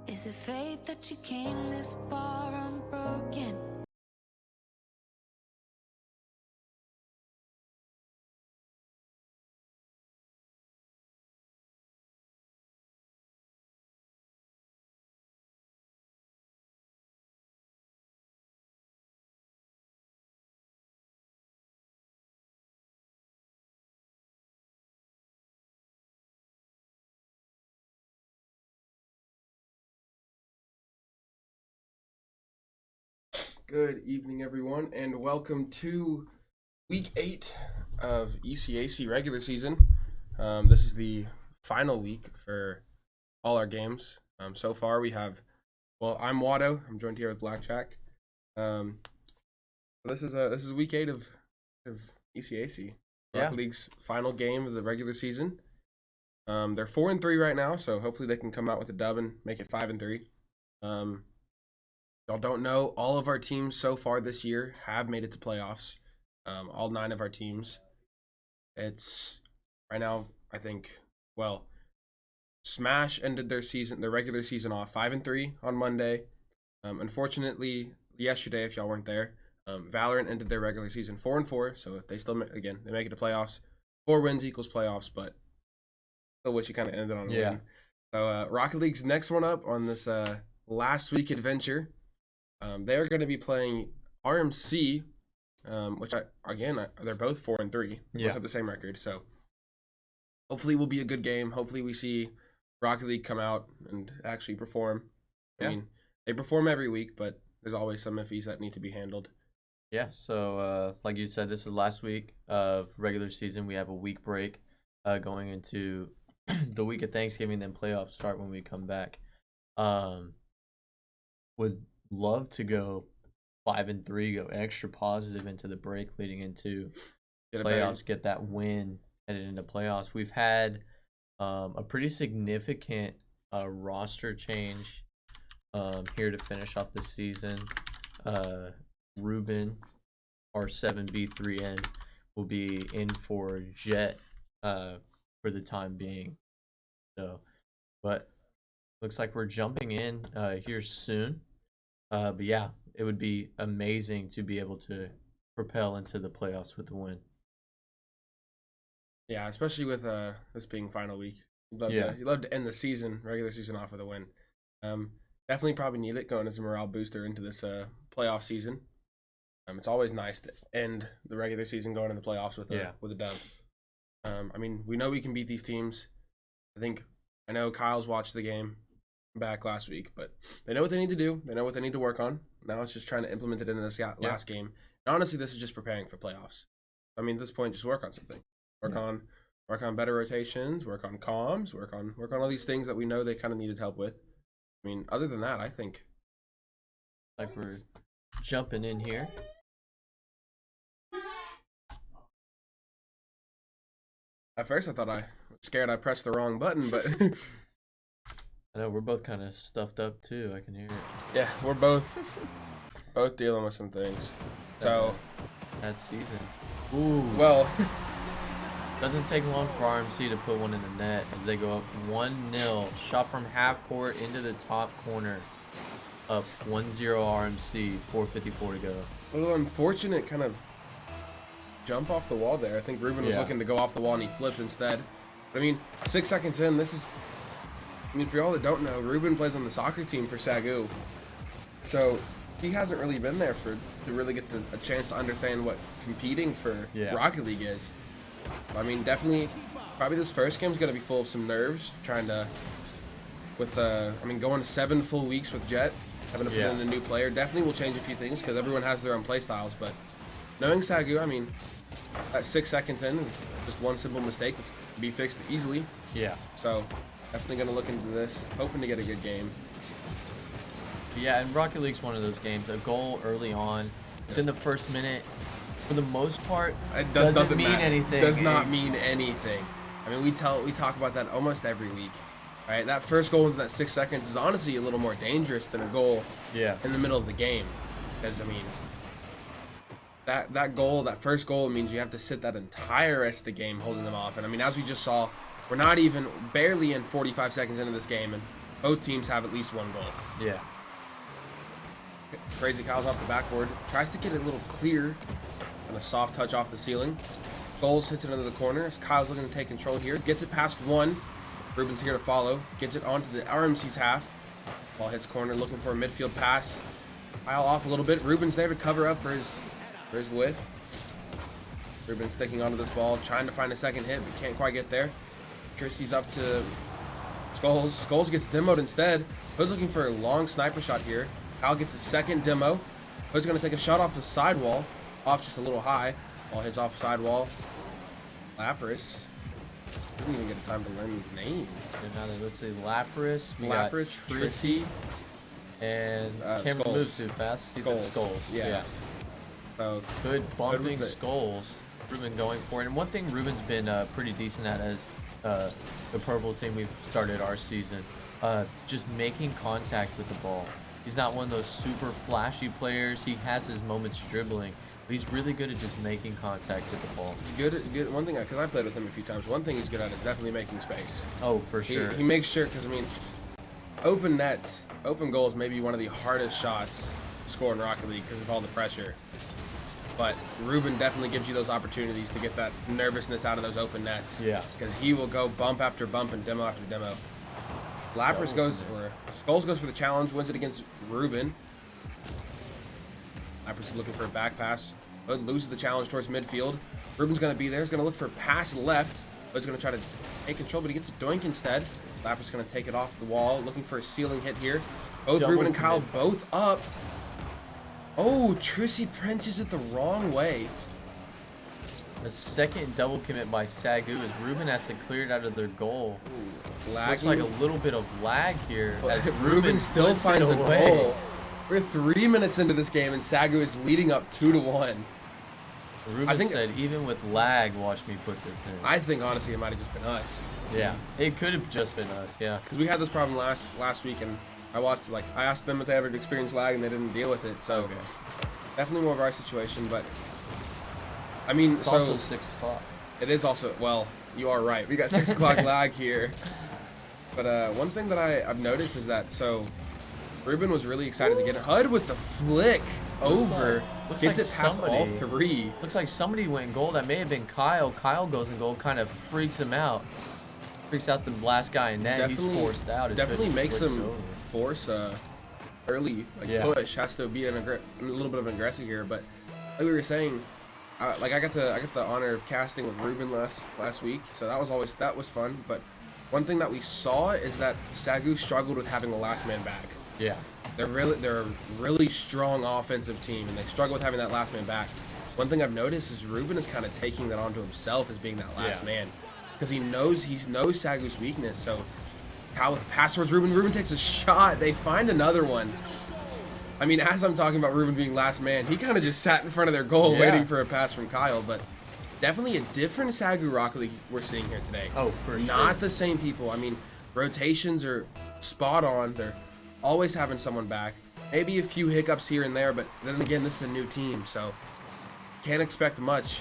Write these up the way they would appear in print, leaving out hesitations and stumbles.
Is it fate that you came this far unbroken? Good evening, everyone, and welcome to Week 8 of ECAC Regular Season. This is the final week for all our games. So far, we have, I'm Watto. I'm joined here with Blackjack. This is Week 8 of ECAC. Rocket League's final game of the regular season. They're 4-3 right now, so hopefully they can come out with a dub and make it 5-3. Y'all don't know, all of our teams so far this year have made it to playoffs. All 9 of our teams. It's right now, I think, Smash ended their regular season off 5-3 on Monday. Unfortunately, yesterday, if y'all weren't there, Valorant ended their regular season 4-4. So they still, they make it to playoffs. 4 wins equals playoffs, but still wish you kind of ended on a win. So Rocket League's next one up on this last week adventure. They are going to be playing RMC, which they're both 4-3. They have the same record, so hopefully will be a good game. Hopefully we see Rocket League come out and actually perform. I mean, they perform every week, but there's always some iffies that need to be handled. Yeah, so like you said, this is the last week of regular season. We have a week break going into the week of Thanksgiving, then playoffs start when we come back. Would love to go 5-3, go extra positive into the break leading into playoffs, get that win headed into playoffs. We've had a pretty significant roster change here to finish off the season. Ruben, our 7B3N, will be in for Jet for the time being. So, but looks like we're jumping in here soon. But yeah, it would be amazing to be able to propel into the playoffs with a win. Yeah, especially with this being final week. You'd love to end the regular season off with a win. Definitely probably need it going as a morale booster into this playoff season. It's always nice to end the regular season going into the playoffs with a dub. I mean, we know we can beat these teams. I know Kyle's watched the game back last week, but they know what they need to do. They know what they need to work on. Now it's just trying to implement it in this last game. And honestly, this is just preparing for playoffs. I mean, at this point, just work on something. Work on better rotations. Work on comms. Work on all these things that we know they kind of needed help with. I mean, other than that, I think like we're jumping in here. At first, I thought I was scared I pressed the wrong button, but I know we're both kind of stuffed up too. I can hear it. Yeah, we're both dealing with some things. So that season. Ooh. Well, doesn't take long for RMC to put one in the net as they go up 1-0. Shot from half court into the top corner. Up 1-0 RMC. 4:54 to go. A little unfortunate kind of jump off the wall there. I think Ruben was looking to go off the wall and he flipped instead. But, I mean, 6 seconds in, for y'all that don't know, Ruben plays on the soccer team for SAGU. So he hasn't really been there to really get a chance to understand what competing for Rocket League is. I mean, definitely, probably this first game is going to be full of some nerves, going to 7 full weeks with Jet, having to put in a new player, definitely will change a few things because everyone has their own play styles, but knowing SAGU, I mean, that 6 seconds in is just one simple mistake that's be fixed easily. Yeah. So definitely going to look into this, hoping to get a good game. Yeah, and Rocket League's one of those games. A goal early on, within the first minute, for the most part, doesn't mean anything. Does not mean anything. I mean, we talk about that almost every week, right? That first goal in that 6 seconds is honestly a little more dangerous than a goal in the middle of the game. Because, I mean, that first goal means you have to sit that entire rest of the game holding them off. And, I mean, as we just saw, we're not even barely in 45 seconds into this game, and both teams have at least one goal. Yeah. Crazy Kyle's off the backboard. Tries to get it a little clear. And a soft touch off the ceiling. Goals hits it into the corner as Kyle's looking to take control here. Gets it past one. Ruben's here to follow. Gets it onto the RMC's half. Ball hits corner, looking for a midfield pass. Kyle off a little bit. Ruben's there to cover up for his width. Ruben sticking onto this ball, trying to find a second hit, but can't quite get there. Tristy's up to Skulls. Skulls gets demoed instead. Hood's looking for a long sniper shot here. Kyle gets a second demo. Hood's going to take a shot off the sidewall. Off just a little high. Ball hits off sidewall. Lapras. Didn't even get time to learn these names. Let's see, Lapras. We got Trissy. And can't move too fast. Skulls. Yeah. So good bumping Skulls. Ruben going for it. And one thing Ruben's been pretty decent at as the purple team we've started our season, just making contact with the ball. He's not one of those super flashy players. He has his moments dribbling, but he's really good at just making contact with the ball. He's good. One thing, because I played with him a few times, one thing he's good at is definitely making space. Oh, for sure. He makes sure, because I mean, open nets, open goals may be one of the hardest shots to score in Rocket League because of all the pressure. But Ruben definitely gives you those opportunities to get that nervousness out of those open nets. Yeah. Because he will go bump after bump and demo after demo. Lapras goes, or Skulls goes for the challenge, wins it against Ruben. Lapras is looking for a back pass. Bud loses the challenge towards midfield. Ruben's going to be there. He's going to look for a pass left. Bud's going to try to take control, but he gets a doink instead. Lapras is going to take it off the wall, looking for a ceiling hit here. Both Ruben and Kyle both up. Oh, Trissy punches it the wrong way. The second double commit by SAGU as Ruben has to clear it out of their goal. Ooh, looks like a little bit of lag here. As Ruben still finds a goal. We're 3 minutes into this game and SAGU is leading up 2-1. Ruben said, even with lag, watch me put this in. I think honestly it might have just been us. Yeah, it could have just been us. Yeah. Because we had this problem last week and I asked them if they ever experienced lag and they didn't deal with it. So okay. Definitely more of our situation, but I mean, it's also 6 o'clock. It is also, well, you are right. We got 6 o'clock lag here. But one thing that I've noticed is that, so Ruben was really excited to get it. HUD with the flick over. Gets it past all three. Looks like somebody went in goal. That may have been Kyle. Kyle goes in goal, kind of freaks him out. Freaks out the last guy, and then he's forced out. Definitely makes him force early push. Has to be a little bit of an aggressor here, but like we were saying, I got the honor of casting with Ruben last week, so that was fun. But one thing that we saw is that SAGU struggled with having the last man back. Yeah, they're a really strong offensive team, and they struggle with having that last man back. One thing I've noticed is Ruben is kind of taking that onto himself as being that last man, because he knows SAGU's weakness. So Kyle with the pass towards Ruben. Ruben takes a shot. They find another one. I mean, as I'm talking about Ruben being last man, he kind of just sat in front of their goal waiting for a pass from Kyle. But definitely a different SAGU Rocket League we're seeing here today. Oh, for sure. Not the same people. I mean, rotations are spot on. They're always having someone back. Maybe a few hiccups here and there, but then again, this is a new team, so can't expect much.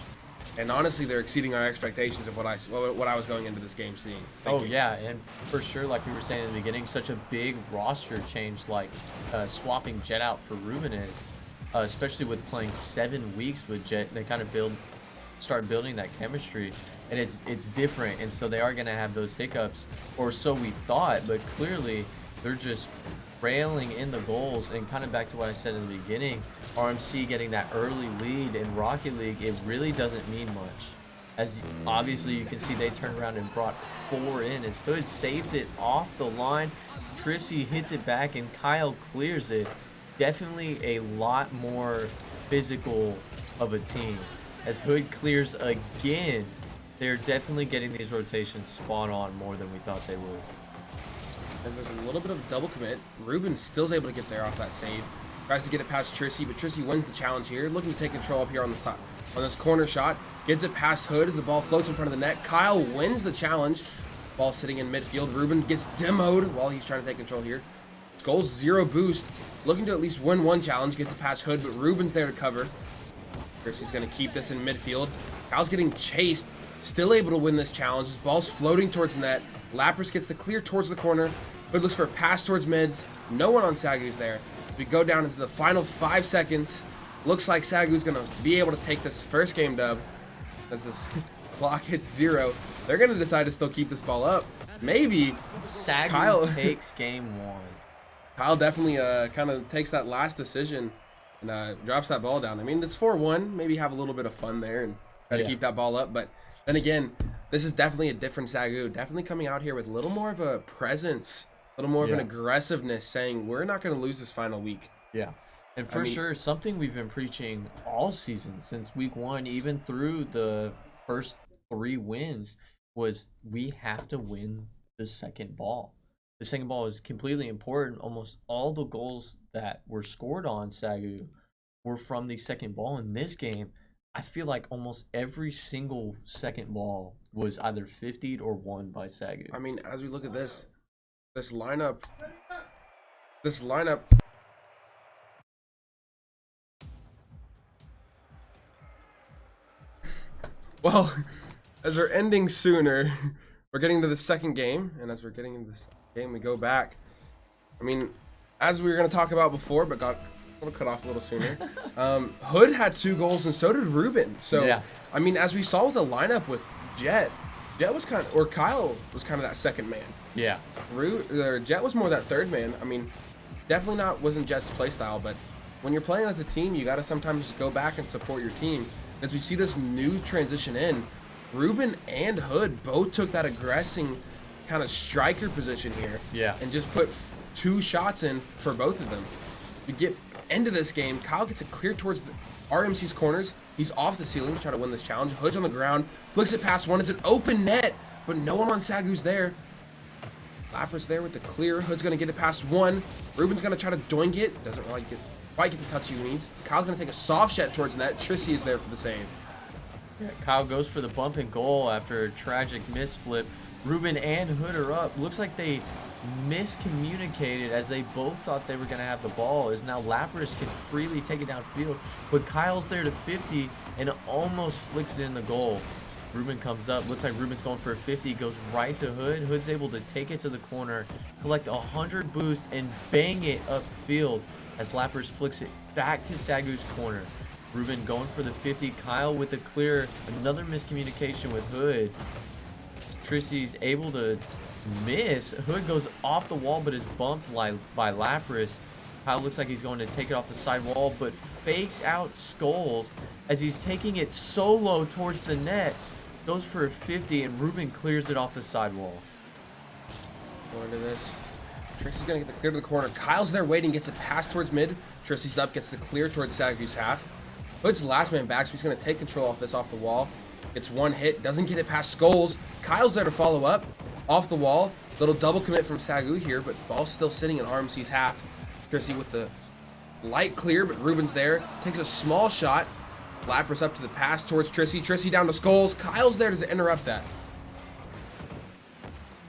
And honestly, they're exceeding our expectations of what I was going into this game seeing. Yeah, and for sure, like we were saying in the beginning, such a big roster change, like swapping Jet out for Ruben is, especially with playing 7 weeks with Jet. They kind of start building that chemistry, and it's different, and so they are going to have those hiccups, or so we thought, but clearly they're just railing in the goals. And kind of back to what I said in the beginning, RMC getting that early lead in Rocket League, it really doesn't mean much. As obviously you can see, they turned around and brought 4 in as Hood saves it off the line. Trissy hits it back and Kyle clears it. Definitely a lot more physical of a team. As Hood clears again, they're definitely getting these rotations spot on more than we thought they would. And there's a little bit of double commit. Ruben still's able to get there off that save. Tries to get it past Trissy, but Trissy wins the challenge here. Looking to take control up here on the side. On this corner shot. Gets it past Hood as the ball floats in front of the net. Kyle wins the challenge. Ball sitting in midfield. Ruben gets demoed while he's trying to take control here. Goals 0 boost. Looking to at least win one challenge. Gets it past Hood, but Ruben's there to cover. Trissy's going to keep this in midfield. Kyle's getting chased. Still able to win this challenge. His ball's floating towards net. Lapras gets the clear towards the corner. Hood looks for a pass towards mids. No one on SAGU's there. We go down into the final 5 seconds. Looks like SAGU's going to be able to take this first game dub. As this clock hits 0, they're going to decide to still keep this ball up. Maybe. SAGU Kyle takes game 1. Kyle definitely kind of takes that last decision and drops that ball down. I mean, it's 4-1. Maybe have a little bit of fun there and try to keep that ball up. But then again, this is definitely a different SAGU. Definitely coming out here with a little more of a presence, a little more of an aggressiveness, saying we're not going to lose this final week. Yeah. And for sure, something we've been preaching all season since week 1, even through the first 3 wins, was we have to win the second ball. The second ball is completely important. Almost all the goals that were scored on SAGU were from the second ball in this game. I feel like almost every single second ball was either 50'd or won by SAGU. I mean, as we look at this lineup. Well, as we're ending sooner, we're getting to the second game, and as we're getting into this game, we go back. I mean, as we were going to talk about before, but got cut off a little sooner. Hood had 2 goals, and so did Ruben. So, I mean, as we saw with the lineup with Jet was kind of, or Kyle was kind of that second man. Yeah. Jet was more that third man. I mean, definitely wasn't Jet's play style, but when you're playing as a team, you got to sometimes just go back and support your team. As we see this new transition in, Ruben and Hood both took that aggressing kind of striker position here. Yeah. And just put 2 shots in for both of them. We get into this game. Kyle gets it clear towards the RMC's corners. He's off the ceiling to try to win this challenge. Hood's on the ground, flicks it past one. It's an open net, but no one on SAGU's there. Lapras there with the clear. Hood's going to get it past one. Ruben's going to try to doink it. Doesn't really quite get the touch he needs. Kyle's going to take a soft shot towards net. Trissy is there for the save. Yeah, Kyle goes for the bump and goal after a tragic misflip. Ruben and Hood are up. Looks like they miscommunicated as they both thought they were going to have the ball, as now Lapras can freely take it downfield, but Kyle's there to 50 and almost flicks it in the goal. Ruben comes up, looks like Ruben's going for a 50, goes right to Hood. Hood's able to take it to the corner, collect 100 boost, and bang it upfield as Lapras flicks it back to SAGU's corner. Ruben going for the 50, Kyle with the clear, another miscommunication with Hood. Trissy's able to miss. Hood goes off the wall but is bumped by Lapras. Kyle looks like he's going to take it off the side wall, but fakes out Skulls as he's taking it solo towards the net. Goes for a 50 and Ruben clears it off the side wall. Going to this. Trissy's going to get the clear to the corner. Kyle's there waiting, gets a pass towards mid. Trissy's up, gets the clear towards SAGU's half. Hood's last man back, so he's going to take control off the wall. Gets one hit, doesn't get it past Skulls. Kyle's there to follow up. Off the wall. Little double commit from SAGU here, but ball's still sitting in RMC's half. Trissy with the light clear, but Ruben's there. Takes a small shot. Lapras up to the pass towards Trissy. Trissy down to Skulls. Kyle's there to interrupt that.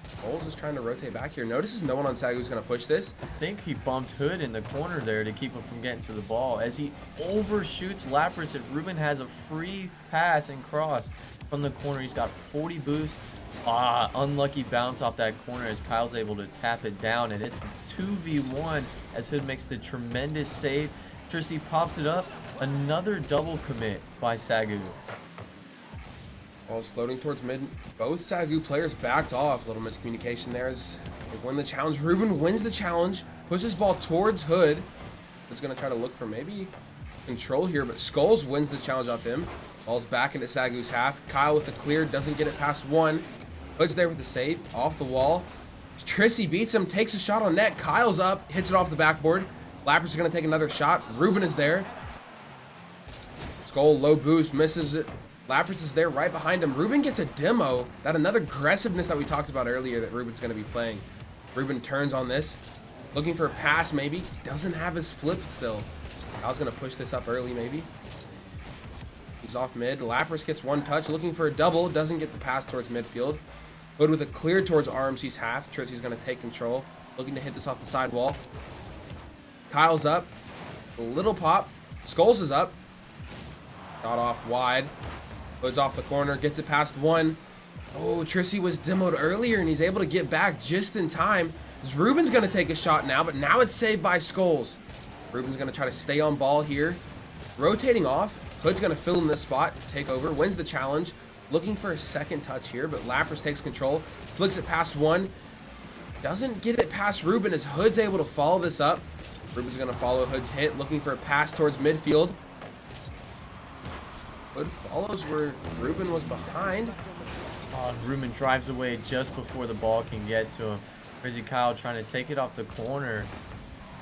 Skulls is trying to rotate back here. Notices no one on SAGU is going to push this. I think he bumped Hood in the corner there to keep him from getting to the ball. As he overshoots Lapras, and Ruben has a free pass and cross from the corner. He's got 40 boost. Unlucky bounce off that corner as Kyle's able to tap it down, and it's 2v1 as Hood makes the tremendous save. Trissy pops it up. Another double commit by SAGU. Ball's floating towards mid. Both SAGU players backed off. Little miscommunication there as they win the challenge. Ruben wins the challenge, pushes ball towards Hood. Hood's going to try to look for maybe control here, but Skulls wins this challenge off him. Ball's back into SAGU's half. Kyle with the clear, doesn't get it past one. Hood's there with the save, off the wall. Trissy beats him, takes a shot on net. Kyle's up, hits it off the backboard. Lapras is going to take another shot. Ruben is there. Skull, low boost, misses it. Lapras is there right behind him. Ruben gets a demo. That another aggressiveness that we talked about earlier that Ruben's going to be playing. Ruben turns on this. Looking for a pass maybe. Doesn't have his flip still. Kyle's going to push this up early maybe. He's off mid. Lapras gets one touch. Looking for a double. Doesn't get the pass towards midfield. Hood with a clear towards RMC's half. Trissy's going to take control. Looking to hit this off the side wall. Kyle's up. A little pop. Skulls is up. Shot off wide. Hood's off the corner. Gets it past one. Oh, Trissy was demoed earlier, and he's able to get back just in time. Ruben's going to take a shot now, but now it's saved by Skulls. Ruben's going to try to stay on ball here. Rotating off. Hood's going to fill in this spot, take over, wins the challenge. Looking for a second touch here, but Lapras takes control. Flicks it past one. Doesn't get it past Ruben as Hood's able to follow this up. Ruben's going to follow Hood's hit, looking for a pass towards midfield. Hood follows where Ruben was behind. Ruben drives away just before the ball can get to him. Crazy Kyle trying to take it off the corner.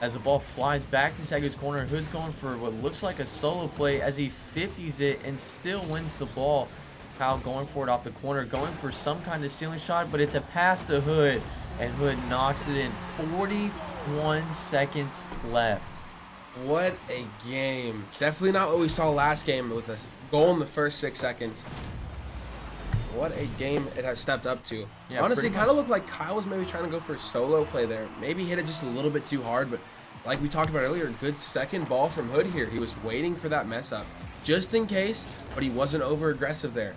As the ball flies back to SAGU's corner, Hood's going for what looks like a solo play as he 50s it and still wins the ball. Kyle going for it off the corner, going for some kind of ceiling shot, but it's a pass to Hood, and Hood knocks it in. 41 seconds left. What a game. Definitely not what we saw last game with a goal in the first 6 seconds. What a game it has stepped up to. Yeah, honestly, it kind of looked like Kyle was maybe trying to go for a solo play there. Maybe hit it just a little bit too hard, but like we talked about earlier, good second ball from Hood here. He was waiting for that mess up just in case, but he wasn't over aggressive there.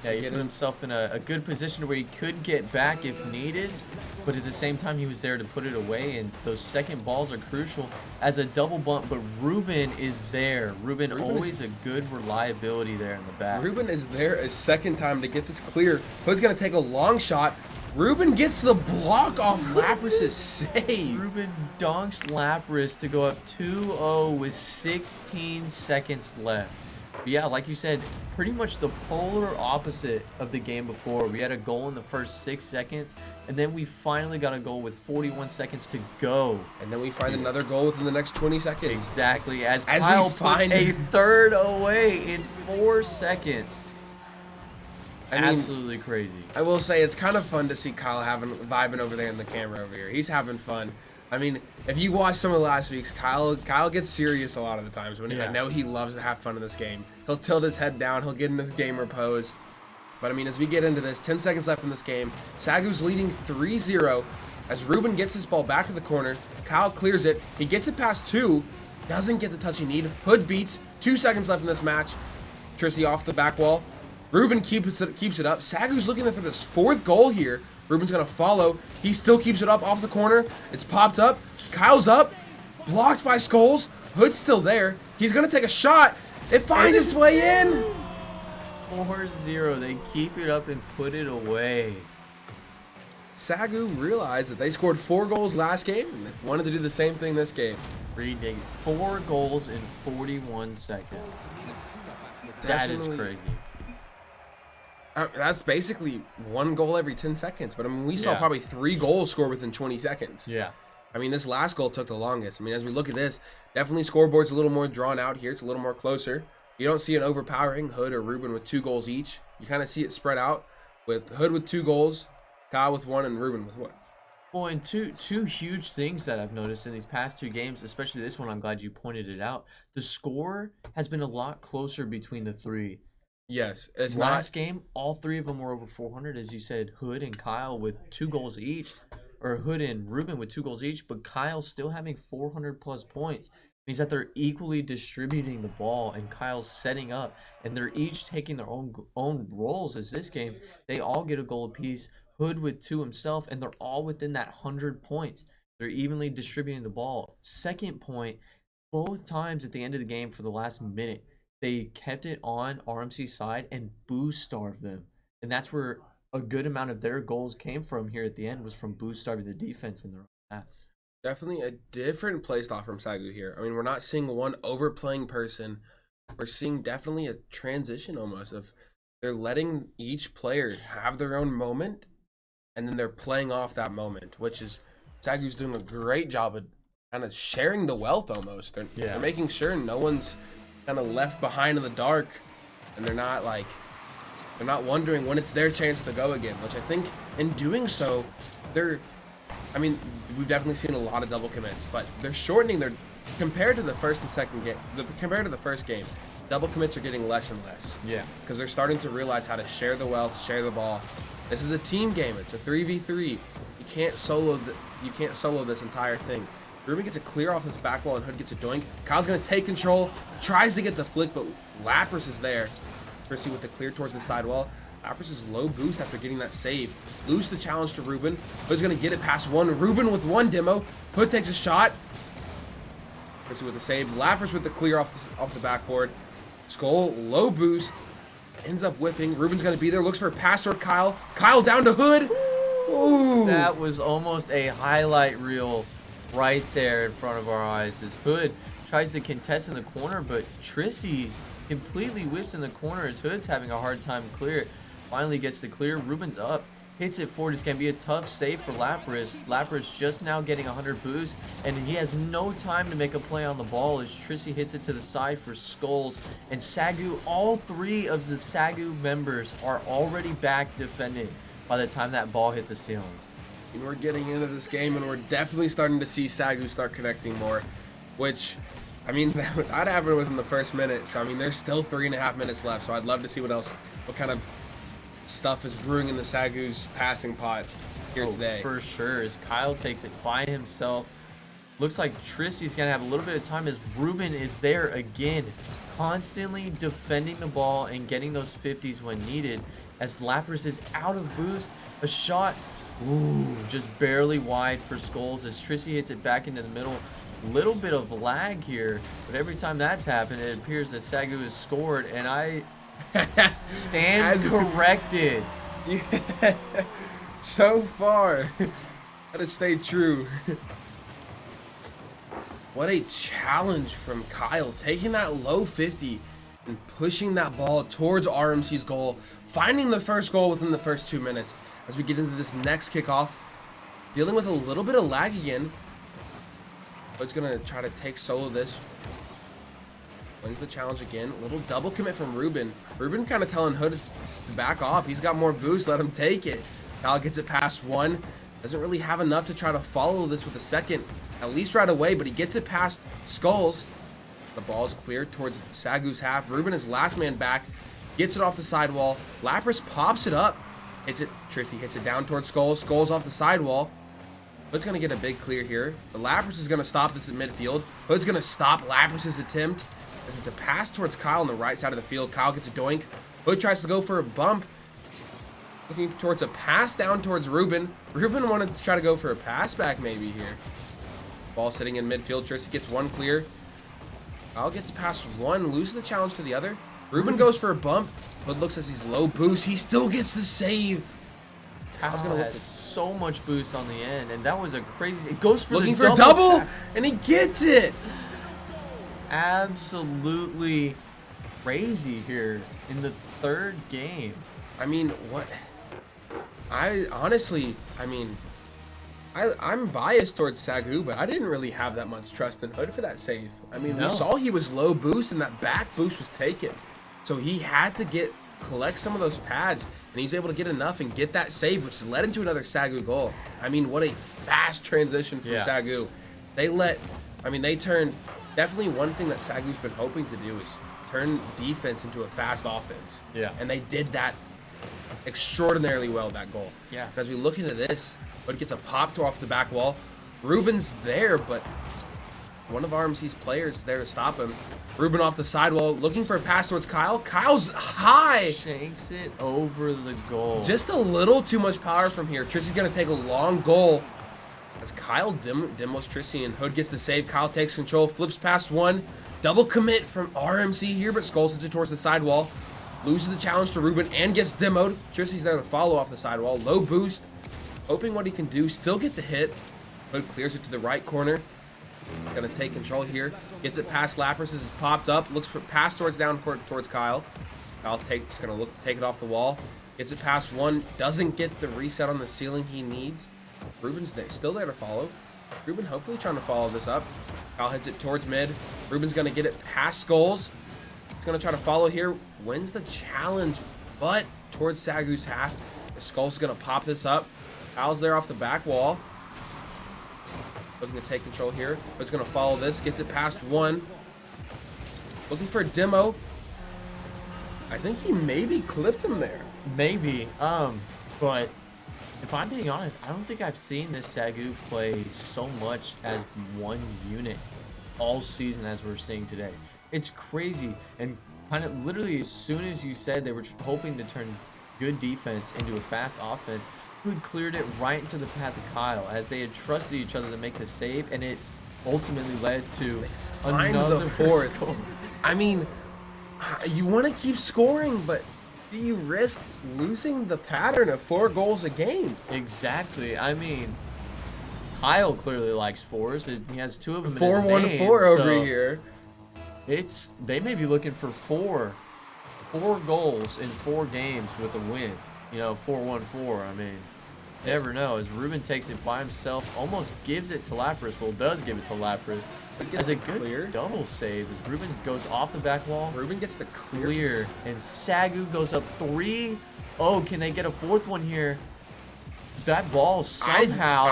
Yeah, he put himself in a good position where he could get back if needed, but at the same time he was there to put it away, and those second balls are crucial as a double bump, but Ruben is there. Ruben always a good reliability there in the back. Ruben is there a second time to get this clear. Hood's going to take a long shot. Ruben gets the block off Lapras' save. Ruben donks Lapras to go up 2-0 with 16 seconds left. But yeah, like you said, pretty much the polar opposite of the game before. We had a goal in the first 6 seconds, and then we finally got a goal with 41 seconds to go. And then we find another goal within the next 20 seconds. Exactly, as Kyle puts a third away in 4 seconds. Absolutely crazy. I will say it's kind of fun to see Kyle vibing over there in the camera over here. He's having fun. I mean, if you watch some of the last weeks, Kyle gets serious a lot of the times. I know he loves to have fun in this game. He'll tilt his head down. He'll get in this gamer pose. But, I mean, as we get into this, 10 seconds left in this game. SAGU's leading 3-0 as Ruben gets this ball back to the corner. Kyle clears it. He gets it past 2. Doesn't get the touch he needs. Hood beats. 2 seconds left in this match. Trissy off the back wall. Ruben keeps it up. SAGU's looking for this 4th goal here. Ruben's going to follow. He still keeps it up off the corner. It's popped up. Kyle's up. Blocked by Skulls. Hood's still there. He's going to take a shot. It finds its way in. 4-0. They keep it up and put it away. SAGU realized that they scored 4 goals last game and they wanted to do the same thing this game. Reading 4 goals in 41 seconds. That is crazy. That's basically 1 goal every 10 seconds. But, I mean, we saw probably 3 goals scored within 20 seconds. Yeah. I mean, this last goal took the longest. I mean, as we look at this, definitely scoreboard's a little more drawn out here. It's a little more closer. You don't see an overpowering Hood or Ruben with 2 goals each. You kind of see it spread out with Hood with 2 goals, Kyle with 1, and Ruben with 1. Well, and two huge things that I've noticed in these past 2 games, especially this one, I'm glad you pointed it out. The score has been a lot closer between the 3. Yes, it's last game, all 3 of them were over 400, as you said. Hood and Kyle with 2 goals each, or Hood and Ruben with 2 goals each, but Kyle's still having 400 plus points. It means that they're equally distributing the ball, and Kyle's setting up, and they're each taking their own roles. As this game, they all get a goal apiece. Hood with 2 himself, and they're all within that 100 points. They're evenly distributing the ball. Second point, both times at the end of the game for the last minute, they kept it on RMC's side and boost-starved them. And that's where a good amount of their goals came from here at the end, was from boost-starving the defense in their own half. Definitely a different play style from SAGU here. I mean, we're not seeing one overplaying person. We're seeing definitely a transition almost of they're letting each player have their own moment, and then they're playing off that moment, which is SAGU's doing a great job of kind of sharing the wealth almost. They're making sure no one's kind of left behind in the dark, and they're not wondering when it's their chance to go again, which I think in doing so, we've definitely seen a lot of double commits, but they're shortening their, compared to the first and second game, compared to the first game, double commits are getting less and less. Yeah. Because they're starting to realize how to share the wealth, share the ball. This is a team game. It's a 3v3. You can't solo this entire thing. Ruben gets a clear off his back wall and Hood gets a doink. Kyle's going to take control, tries to get the flick, but Lapras is there. Trissy with the clear towards the side wall. Lapras is low boost after getting that save. Lose the challenge to Ruben. Hood's gonna get it past one. Ruben with one demo. Hood takes a shot. Trissy with the save. Lapras with the clear off the backboard. Skull, low boost. Ends up whiffing. Ruben's gonna be there. Looks for a pass toward Kyle. Kyle down to Hood. Ooh. That was almost a highlight reel right there in front of our eyes. As Hood tries to contest in the corner, but Trissy completely whiffs in the corner as Hood's having a hard time clear. Finally gets the clear. Ruben's up. Hits it forward. It's going to be a tough save for Lapras. Lapras just now getting 100 boost, and he has no time to make a play on the ball as Trissy hits it to the side for Skulls. And SAGU, all three of the SAGU members are already back defending by the time that ball hit the ceiling. And we're getting into this game, and we're definitely starting to see SAGU start connecting more, which, I mean, that happened within the first minute. So, I mean, there's still 3.5 minutes left, so I'd love to see what kind of stuff is brewing in the SAGU's passing pot here today. For sure, as Kyle takes it by himself. Looks like Trissy's gonna have a little bit of time as Ruben is there again, constantly defending the ball and getting those 50s when needed. As Lapras is out of boost, a shot, ooh, just barely wide for Skulls as Trissy hits it back into the middle. Little bit of lag here, but every time that's happened, it appears that SAGU has scored, and I stand corrected. Yeah. So far, gotta stay true. What a challenge from Kyle, taking that low 50 and pushing that ball towards RMC's goal, finding the first goal within the first 2 minutes. As we get into this next kickoff, dealing with a little bit of lag again. Hood's gonna try to take solo this. Wins the challenge again. A little double commit from Ruben. Ruben kind of telling Hood to back off. He's got more boost. Let him take it. Kyle gets it past one. Doesn't really have enough to try to follow this with a second, at least right away, but he gets it past Skulls. The ball is cleared towards SAGU's half. Ruben is last man back. Gets it off the sidewall. Lapras pops it up. Hits it. Trissy hits it down towards Skulls. Skulls off the sidewall. Hood's going to get a big clear here. The Lapras is going to stop this at midfield. Hood's going to stop Lapras' attempt as it's a pass towards Kyle on the right side of the field. Kyle gets a doink. Hood tries to go for a bump. Looking towards a pass down towards Ruben. Ruben wanted to try to go for a pass back maybe here. Ball sitting in midfield. Trissy gets one clear. Kyle gets past one. Loses the challenge to the other. Ruben goes for a bump. Hood looks as he's low boost. He still gets the save. Kyle's gonna look so much boost on the end, and that was a crazy. It goes for looking the for double, and he gets it. Absolutely crazy here in the third game. I mean, what? I honestly, I mean, I'm biased towards SAGU, but I didn't really have that much trust in Hood for that save. I mean, we saw he was low boost, and that back boost was taken, so he had to collect some of those pads, and he was able to get enough and get that save, which led him to another SAGU goal. I mean, what a fast transition from SAGU. They turned, definitely one thing that SAGU's been hoping to do is turn defense into a fast offense. Yeah. And they did that extraordinarily well, that goal. Yeah. As we look into this, Hood gets a pop off the back wall. Ruben's there, but one of RMC's players is there to stop him. Ruben off the sidewall, looking for a pass towards Kyle. Kyle's high. Shanks it over the goal. Just a little too much power from here. Trissy's going to take a long goal. As Kyle demos Trissy and Hood gets the save. Kyle takes control, flips past one. Double commit from RMC here, but Skulls hits it towards the sidewall. Loses the challenge to Ruben and gets demoed. Trissy's there to follow off the sidewall. Low boost. Hoping what he can do. Still gets a hit. Hood clears it to the right corner. He's going to take control here. Gets it past Lapras as it's popped up. Looks for pass towards Kyle. Kyle is going to look to take it off the wall. Gets it past one. Doesn't get the reset on the ceiling he needs. Ruben's still there to follow. Ruben hopefully trying to follow this up. Kyle hits it towards mid. Ruben's going to get it past Skulls. He's going to try to follow here. Wins the challenge, but towards SAGU's half. The Skulls is going to pop this up. Kyle's there off the back wall. Looking to take control here. But it's going to follow this. Gets it past one. Looking for a demo. I think he maybe clipped him there. Maybe. But if I'm being honest, I don't think I've seen this SAGU play so much as one unit all season as we're seeing today. It's crazy. And kind of literally as soon as you said they were hoping to turn good defense into a fast offense, who had cleared it right into the path of Kyle as they had trusted each other to make the save, and it ultimately led to Find another the fourth. goal. I mean, you want to keep scoring, but do you risk losing the pattern of 4 goals a game? Exactly. I mean, Kyle clearly likes 4s. He has 2 of them. 4-1-4 over here. They may be looking for four goals in 4 games with a win. You know, 4-1-4. I mean, you never know. As Ruben takes it by himself, almost gives it to Lapras. Well, does give it to Lapras. As a good double save as Ruben goes off the back wall. Ruben gets the Clear. And SAGU goes up 3. Oh, can they get a 4th one here? That ball somehow.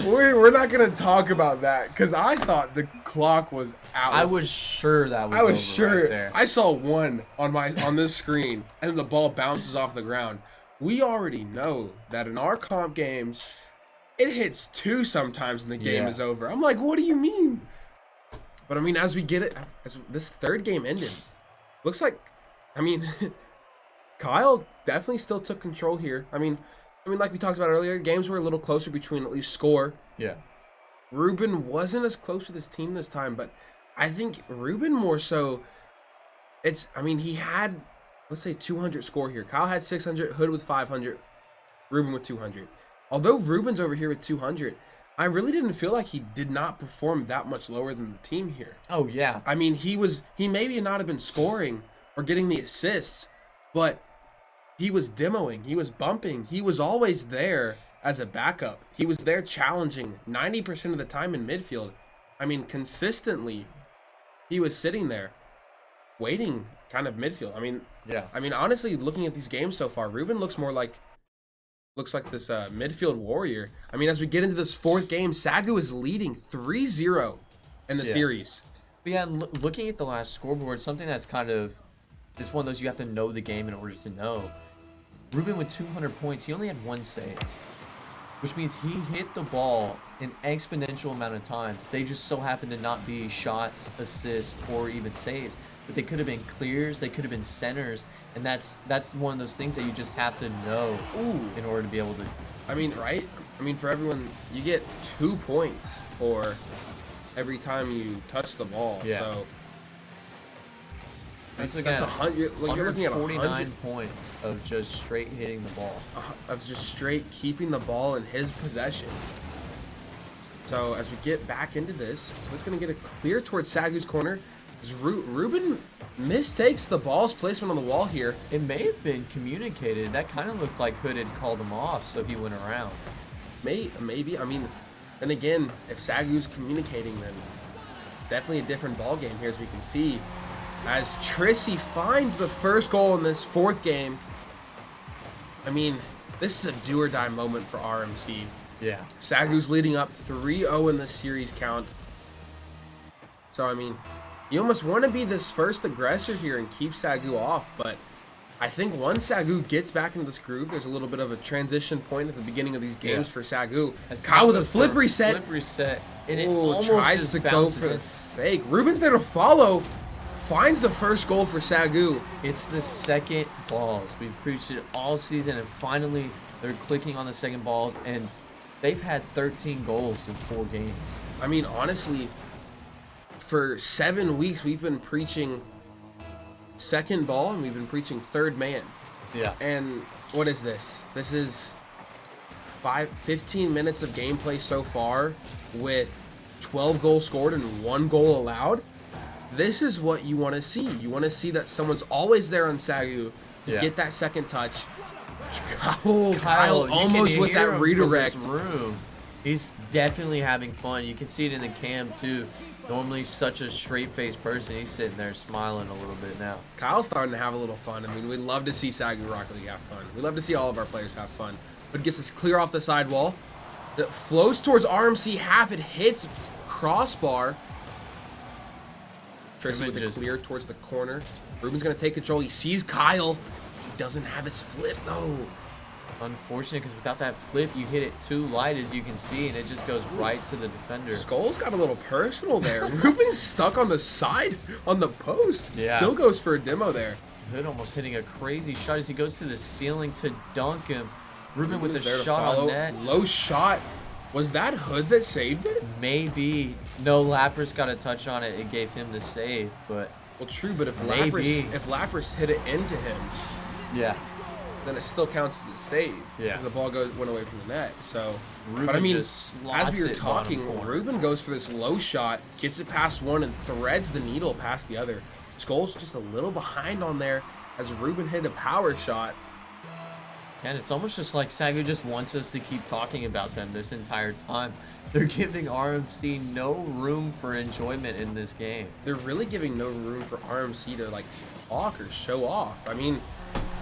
We're not gonna talk about that because I thought the clock was out. I was sure that was. I was over sure. Right there. I saw 1 on this screen, and the ball bounces off the ground. We already know that in our comp games, it hits 2 sometimes, and the game is over. I'm like, what do you mean? But I mean, as we get it, as this 3rd game ended, looks like, I mean. Kyle definitely still took control here. I mean, like we talked about earlier, games were a little closer between at least score. Yeah. Ruben wasn't as close with his team this time, but I think Ruben more so. He had, let's say, 200 score here. Kyle had 600, Hood with 500, Ruben with 200. Although Ruben's over here with 200, I really didn't feel like he did not perform that much lower than the team here. Oh yeah. I mean, he maybe not have been scoring or getting the assists, but he was demoing, he was bumping, he was always there as a backup. He was there challenging 90% of the time in midfield. I mean, consistently, he was sitting there waiting kind of midfield. I mean, honestly, looking at these games so far, Ruben looks like this midfield warrior. I mean, as we get into this 4th game, SAGU is leading 3-0 in the series. But yeah, and looking at the last scoreboard, something that's kind of, it's one of those you have to know the game in order to know. Ruben with 200 points, he only had 1 save, which means he hit the ball an exponential amount of times. They just so happened to not be shots, assists, or even saves, but they could have been clears, they could have been centers, and that's one of those things that you just have to know in order to be able to. I mean, right? I mean, for everyone, you get 2 points for every time you touch the ball. Yeah. So that's 100. You're looking at 49 points of just straight hitting the ball. Of just straight keeping the ball in his possession. So as we get back into this, it's going to get a clear towards SAGU's corner. Ruben mistakes the ball's placement on the wall here. It may have been communicated. That kind of looked like Hood had called him off, so he went around. Maybe. I mean, then again, if SAGU's communicating, then it's definitely a different ball game here, as we can see. As Trissy finds the first goal in this 4th game. I mean, this is a do-or-die moment for RMC. Yeah. SAGU's leading up 3-0 in the series count. So, I mean, you almost want to be this first aggressor here and keep SAGU off, but I think once SAGU gets back into this groove, there's a little bit of a transition point at the beginning of these games for SAGU. Kyle with a flip reset. Flip reset. And it almost tries to go for the fake. Ruben's there to follow. Finds the first goal for SAGU. It's the second balls. We've preached it all season, and finally they're clicking on the second balls, and they've had 13 goals in 4 games. I mean, honestly, for 7 weeks we've been preaching second ball, and we've been preaching 3rd man. Yeah. And what is this? This is 15 minutes of gameplay so far with 12 goals scored and 1 goal allowed. This is what you want to see. You want to see that someone's always there on SAGU to get that second touch. Kyle almost with that redirect. He's definitely having fun. You can see it in the cam too. Normally such a straight-faced person. He's sitting there smiling a little bit now. Kyle's starting to have a little fun. I mean, we love to see SAGU Rocket League have fun. We love to see all of our players have fun. But gets this clear off the sidewall. It flows towards RMC half. It hits crossbar. Tracy with the clear towards the corner. Ruben's going to take control. He sees Kyle. He doesn't have his flip, though. Unfortunate, because without that flip, you hit it too light, as you can see, and it just goes right to the defender. Skull's got a little personal there. Ruben's stuck on the side, on the post. Yeah. Still goes for a demo there. Hood almost hitting a crazy shot as he goes to the ceiling to dunk him. Ruben with the there to shot follow. on net. Low shot. Was that Hood that saved it? Maybe. No, Lapras got a touch on it. It gave him the save, but Well, true, but if maybe. Lapras hit it into him, yeah. then it still counts as a save. Yeah. Because the ball went away from the net. So, Ruben but I mean, just slots as we were it bottom talking, corner. Ruben goes for this low shot, gets it past one, and threads the needle past the other. Skull's just a little behind on there as Ruben hit a power shot. And it's almost just like SAGU just wants us to keep talking about them this entire time. They're giving RMC no room for enjoyment in this game. They're really giving no room for RMC to like talk or show off. I mean,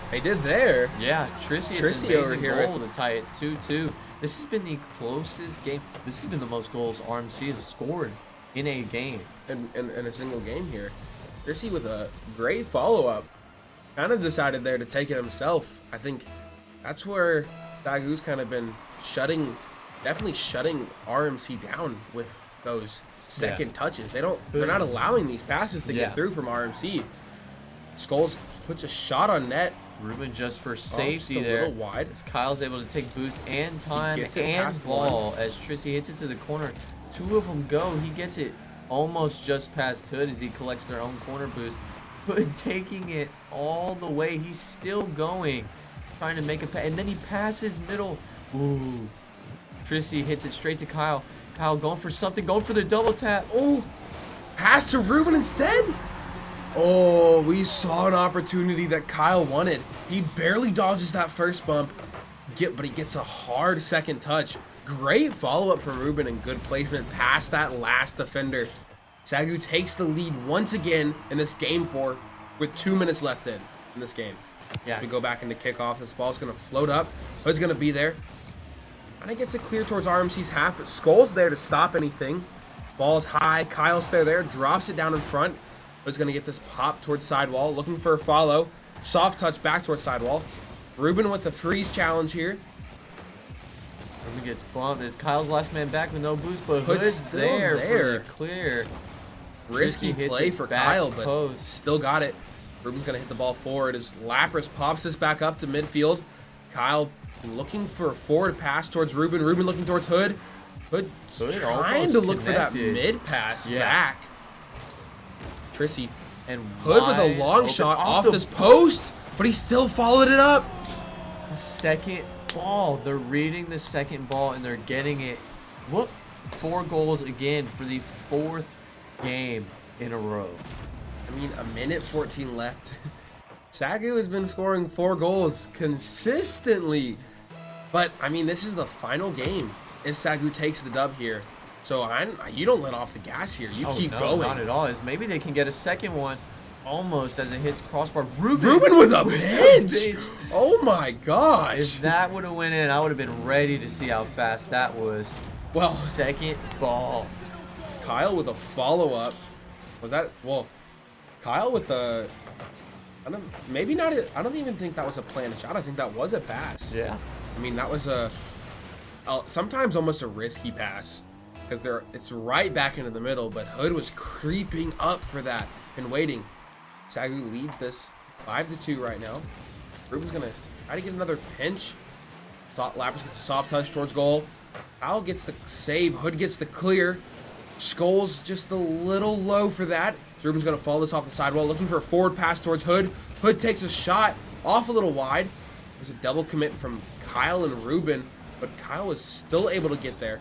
they did there. Yeah, Trissy hits an over amazing here goal to tie it 2-2. This has been the closest game. This has been the most goals RMC has scored in a game. In a single game here. Trissy with a great follow-up. Kind of decided there to take it himself. I think that's where SAGU's kind of been definitely shutting RMC down with those second touches. They're not allowing these passes to get through from RMC. Skulls puts a shot on net. Ruben just for safety just a there. little wide. As Kyle's able to take boost and time gets it and past ball as Trissy hits it to the corner. Two of them go. He gets it almost just past Hood as he collects their own corner boost. Hood taking it all the way. He's still going. Trying to make a pass. And then he passes middle. Ooh. Trissy hits it straight to Kyle. Kyle going for something. Going for the double tap. Oh, pass to Ruben instead. Oh, we saw an opportunity that Kyle wanted. He barely dodges that first bump, but he gets a hard second touch. Great follow-up from Ruben and good placement past that last defender. SAGU takes the lead once again in this game 4 with 2 minutes left in this game. Yeah. We go back into kickoff. This ball's going to float up. Hood's going to be there. And it gets it clear towards RMC's half, but Skull's there to stop anything. Ball's high. Kyle's there, drops it down in front. Hood's going to get this pop towards sidewall, looking for a follow. Soft touch back towards sidewall. Ruben with the freeze challenge here. Ruben gets bumped. It's Kyle's last man back with no boost, but Hood's Hood's still there for there. the clear. Risky Trissy hits play it for back Kyle, but post. still got it. Ruben's going to hit the ball forward as Lapras pops this back up to midfield. Kyle looking for a forward pass towards Ruben. Ruben looking towards Hood. Hood trying almost to look for that connected. mid pass back. Trissy. And Hood with a wide long open shot off the this post, but he still followed it up. second ball. They're reading the second ball and they're getting it. Look, 4 goals again for the 4th game in a row. I mean, a minute 14 left. SAGU has been scoring 4 goals consistently. But, I mean, this is the final game if SAGU takes the dub here. So, you don't let off the gas here. You keep going. Not at all. As maybe they can get a second one almost as it hits crossbar. Ruben with a pinch! Oh my gosh! If that would have went in, I would have been ready to see how fast that was. Well, Second ball. Kyle with a follow-up. Was that... Well, Kyle with the... I don't even think that was a planned shot. I think that was a pass. Yeah. I mean, that was sometimes almost a risky pass because it's right back into the middle, but Hood was creeping up for that and waiting. SAGU leads this 5-2 right now. Ruben's going to try to get another pinch. Lapras gets a soft touch towards goal. Kyle gets the save. Hood gets the clear. Skull's just a little low for that. Ruben's going to follow this off the sidewall, looking for a forward pass towards Hood. Hood takes a shot off a little wide. There's a double commit from Kyle and Ruben, but Kyle was still able to get there.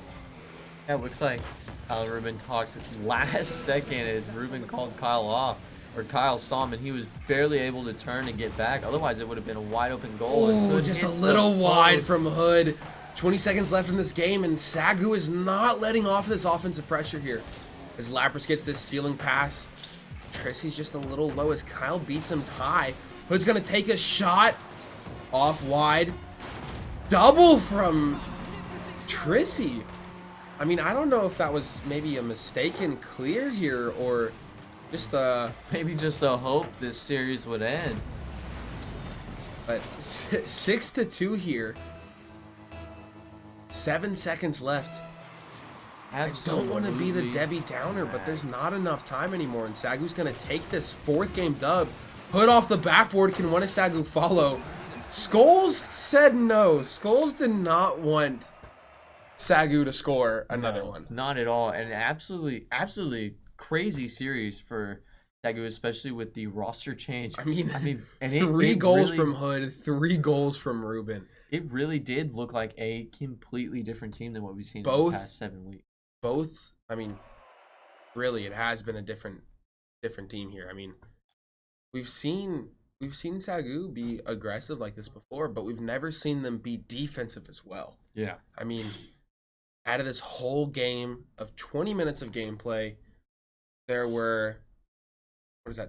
Yeah, it looks like Kyle and Ruben talked last second as Ruben called Kyle off. Or Kyle saw him and he was barely able to turn and get back. Otherwise, it would have been a wide open goal. Oh, just a little wide from Hood. 20 seconds left in this game, and SAGU is not letting off this offensive pressure here. As Lapras gets this ceiling pass, Trissy's just a little low as Kyle beats him high. Hood's going to take a shot off wide. Double from Trissy. I mean, I don't know if that was maybe a mistaken clear here or just maybe just a hope this series would end. But 6-2 here. 7 seconds left. Absolutely. I don't want to be the Debbie Downer, but there's not enough time anymore, and SAGU's going to take this 4th game dub Hood off the backboard can win a SAGU follow. Skulls said no. Skulls did not want SAGU to score another one. Not at all. And absolutely crazy series for SAGU, especially with the roster change. I mean, and three goals really, from Hood, 3 goals from Ruben. It really did look like a completely different team than what we've seen in the past 7 weeks. Both, I mean, really, it has been a different team here. I mean, we've seen SAGU be aggressive like this before, but we've never seen them be defensive as well. Yeah. I mean, out of this whole game of 20 minutes of gameplay, there were,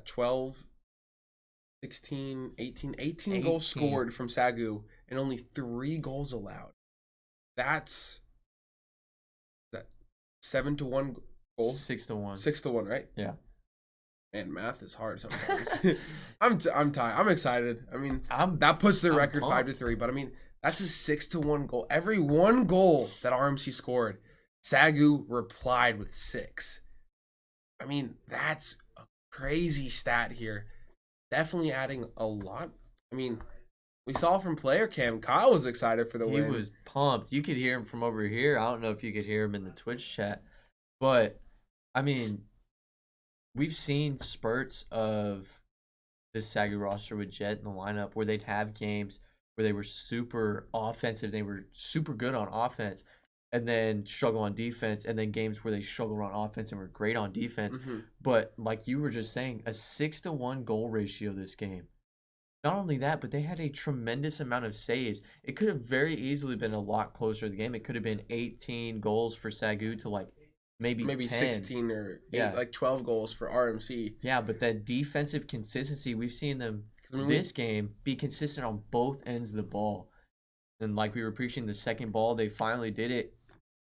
12, 16, 18 goals scored from SAGU and only 3 goals allowed. That's 7-1 goal? 6-1. 6-1, right? Yeah. Man, math is hard sometimes. I'm tired. I'm excited. I mean, that puts the record 5-3, but I mean, that's a 6-1 goal. Every one goal that RMC scored, SAGU replied with 6. I mean, that's a crazy stat here. Definitely adding a lot. I mean, we saw from player cam, Kyle was excited for the win. He was pumped. You could hear him from over here. I don't know if you could hear him in the Twitch chat, but I mean, we've seen spurts of this SAGU roster with Jet in the lineup where they'd have games where they were super offensive, they were super good on offense, and then struggle on defense, and then games where they struggle on offense and were great on defense. Mm-hmm. But like you were just saying, a 6-1 goal ratio this game. Not only that, but they had a tremendous amount of saves. It could have very easily been a lot closer to the game. It could have been 18 goals for SAGU to like maybe 10. 16 or 12 goals for RMC. Yeah, but that defensive consistency, we've seen them this game be consistent on both ends of the ball. And like we were preaching, the second ball, they finally did it.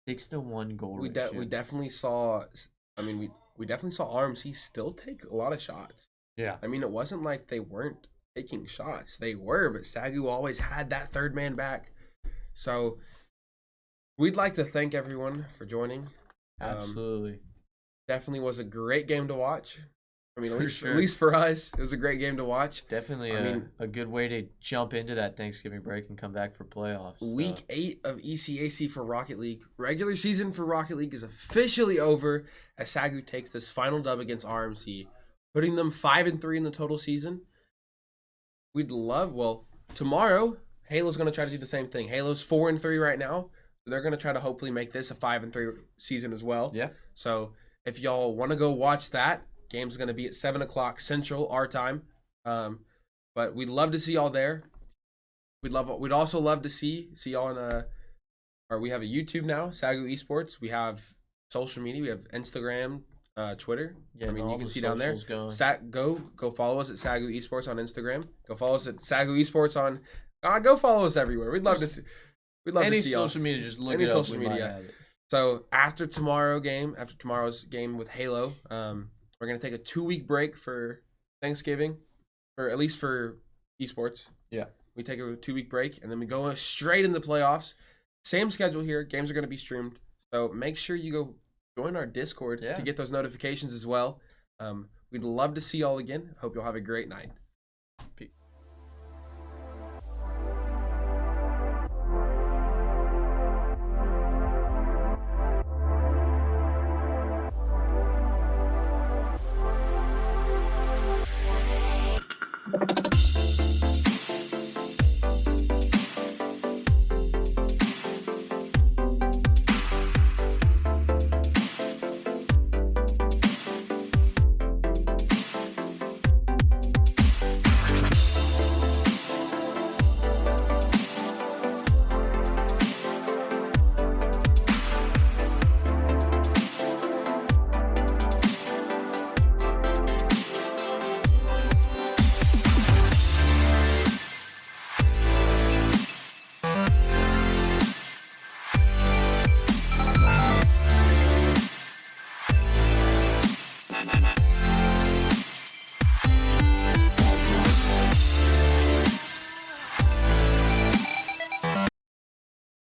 6-1 goal ratio. We definitely saw. I mean, we definitely saw RMC still take a lot of shots. Yeah. I mean, it wasn't like they weren't taking shots. They were, but SAGU always had that third man back. So we'd like to thank everyone for joining. Absolutely. Definitely was a great game to watch. I mean, at least for us, it was a great game to watch. Definitely a good way to jump into that Thanksgiving break and come back for playoffs. Week 8 of ECAC for Rocket League. Regular season for Rocket League is officially over as SAGU takes this final dub against RMC, putting them 5-3 in the total season. Tomorrow, Halo's going to try to do the same thing. Halo's 4-3 right now. So they're going to try to hopefully make this a 5-3 season as well. Yeah. So if y'all want to go watch that, game's going to be at 7 o'clock Central, our time. But we'd love to see y'all there. We'd also love to see y'all in we have a YouTube now, SAGU Esports. We have social media. We have Instagram, Twitter. Yeah, I mean, you can see down there. Go follow us at SAGU Esports on Instagram. Go follow us at SAGU Esports on. Go follow us everywhere. We'd love to see. We'd love any to see social y'all. media. Just look any it up. social media. So after tomorrow's game with Halo, we're gonna take a 2-week break for Thanksgiving, or at least for esports. Yeah, we take a 2-week break and then we go straight into the playoffs. Same schedule here. Games are gonna be streamed, so make sure you go join our Discord to get those notifications as well. We'd love to see y'all again. Hope y'all have a great night.